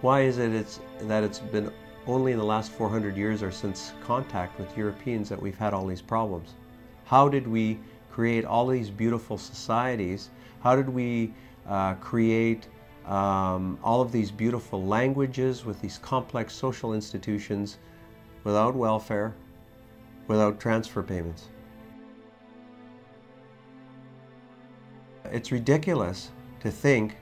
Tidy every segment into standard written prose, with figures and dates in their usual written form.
Why is it that it's been only in the last 400 years or since contact with Europeans that we've had all these problems? How did we create all these beautiful societies? How did we create all of these beautiful languages with these complex social institutions without welfare, without transfer payments? It's ridiculous to think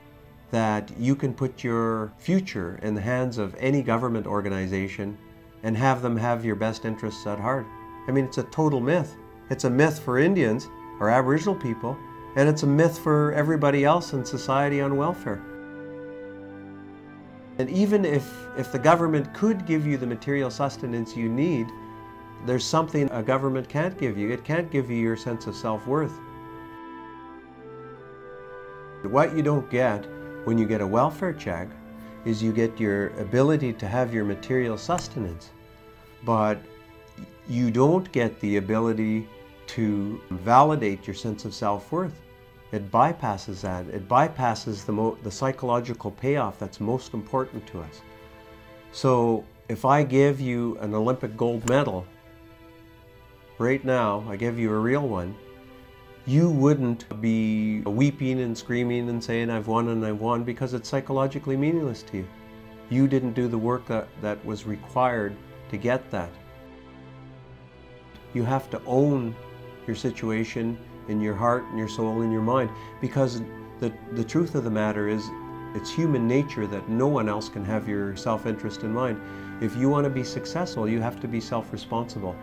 that you can put your future in the hands of any government organization and have them have your best interests at heart. I mean, it's a total myth. It's a myth for Indians or Aboriginal people, and it's a myth for everybody else in society on welfare. And even if the government could give you the material sustenance you need, there's something a government can't give you. It can't give you your sense of self-worth. What you don't get when you get a welfare check is you get your ability to have your material sustenance, but you don't get the ability to validate your sense of self-worth. It bypasses that. It bypasses the psychological payoff that's most important to us. So if I give you an Olympic gold medal, right now, I give you a real one, you wouldn't be weeping and screaming and saying, I've won and I've won, because it's psychologically meaningless to you. You didn't do the work that was required to get that. You have to own your situation in your heart and your soul and your mind, because the truth of the matter is it's human nature that no one else can have your self-interest in mind. If you want to be successful, you have to be self-responsible.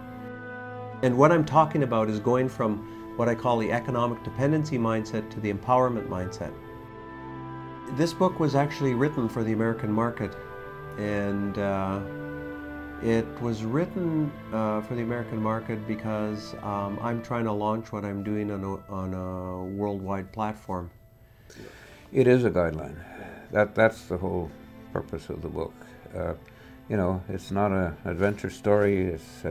And what I'm talking about is going from what I call the economic dependency mindset to the empowerment mindset. This book was actually written for the American market, and it was written for the American market because I'm trying to launch what I'm doing on a worldwide platform. It is a guideline. That's the whole purpose of the book. You know, it's not an adventure story. It's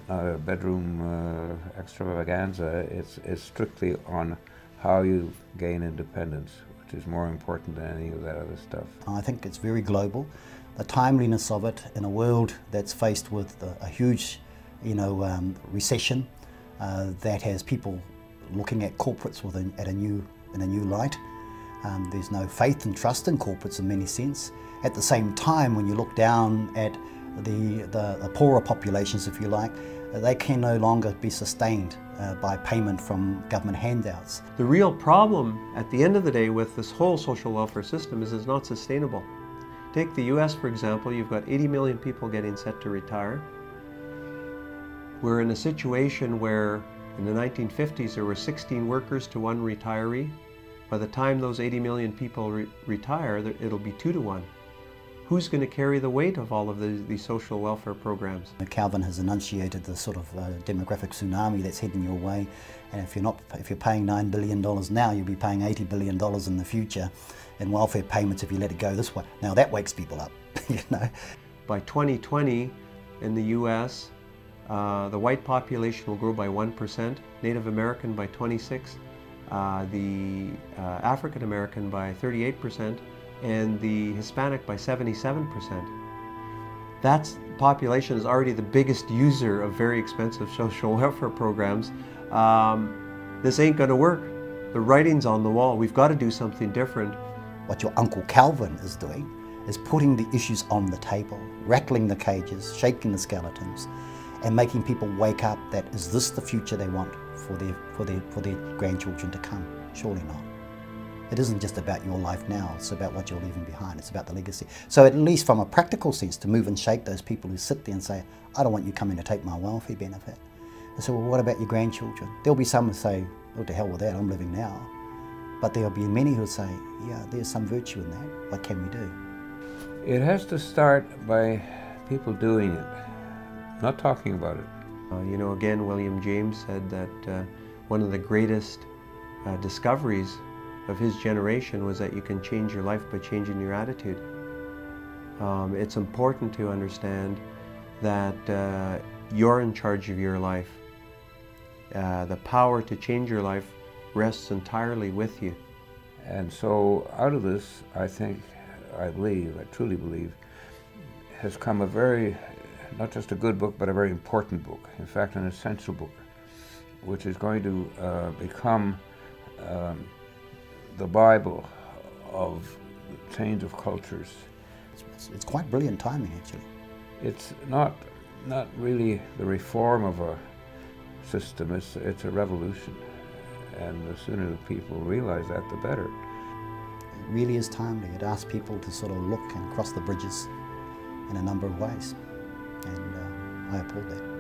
not a bedroom extravaganza. It's strictly on how you gain independence, which is more important than any of that other stuff. I think it's very global. The timeliness of it in a world that's faced with a huge, recession that has people looking at corporates in a new light. There's no faith and trust in corporates in many sense. At the same time, when you look down at the poorer populations, if you like, they can no longer be sustained by payment from government handouts. The real problem at the end of the day with this whole social welfare system is it's not sustainable. Take the US, for example. You've got 80 million people getting set to retire. We're in a situation where in the 1950s there were 16 workers to 1 retiree. By the time those 80 million people retire, it'll be 2 to 1. Who's going to carry the weight of all of these social welfare programs? Calvin has enunciated the sort of demographic tsunami that's heading your way, and if you're paying $9 billion now, you'll be paying $80 billion in the future in welfare payments if you let it go this way. Now that wakes people up, you know. By 2020, in the US, the white population will grow by 1%, Native American by 26%, the African American by 38%, and the Hispanic by 77%. That population is already the biggest user of very expensive social welfare programs. This ain't gonna work. The writing's on the wall. We've got to do something different. What your Uncle Calvin is doing is putting the issues on the table, rattling the cages, shaking the skeletons, and making people wake up that is this the future they want for their grandchildren to come? Surely not. It isn't just about your life now, it's about what you're leaving behind, it's about the legacy. So at least from a practical sense, to move and shake those people who sit there and say, I don't want you coming to take my welfare benefit. I say, well, what about your grandchildren? There'll be some who say, oh, to hell with that, I'm living now. But there'll be many who say, yeah, there's some virtue in that, what can we do? It has to start by people doing it, not talking about it. Again, William James said that one of the greatest discoveries of his generation was that you can change your life by changing your attitude. It's important to understand that you're in charge of your life. The power to change your life rests entirely with you. And so out of this, I think I believe, I truly believe, has come a very, not just a good book, but a very important book. In fact, an essential book, which is going to become the Bible of change of cultures. It's quite brilliant timing, actually. It's not really the reform of a system, it's a revolution. And the sooner the people realize that, the better. It really is timely. It asks people to sort of look and cross the bridges in a number of ways. And I applaud that.